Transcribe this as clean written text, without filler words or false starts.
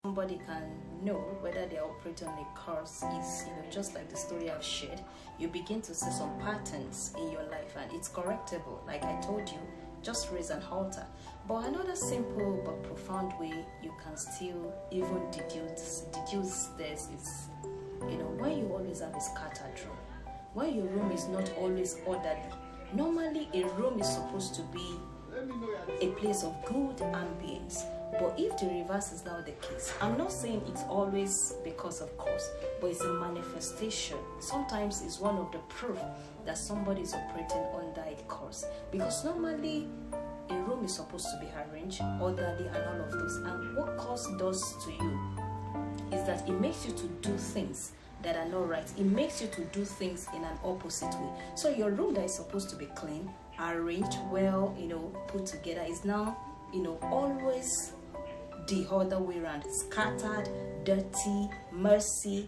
somebody can know whether they're operating on a curse is, just like the story I've shared. You begin to see some patterns in your life, and it's correctable. Like I told you, just raise an altar. But another simple but profound way you can still even deduce this is, when you always have a scattered room, when your room is not always orderly. Normally a room is supposed to be a place of good ambience, but if the reverse is now the case, I'm not saying it's always because of curse, but it's a manifestation. Sometimes it's one of the proof that somebody is operating under a curse, because normally a room is supposed to be arranged orderly and all of those. And what curse does to you is that it makes you to do things that are not right. It makes you to do things in an opposite way. So your room that is supposed to be clean, arranged well, put together, is now, always the other way around. Scattered, dirty, messy,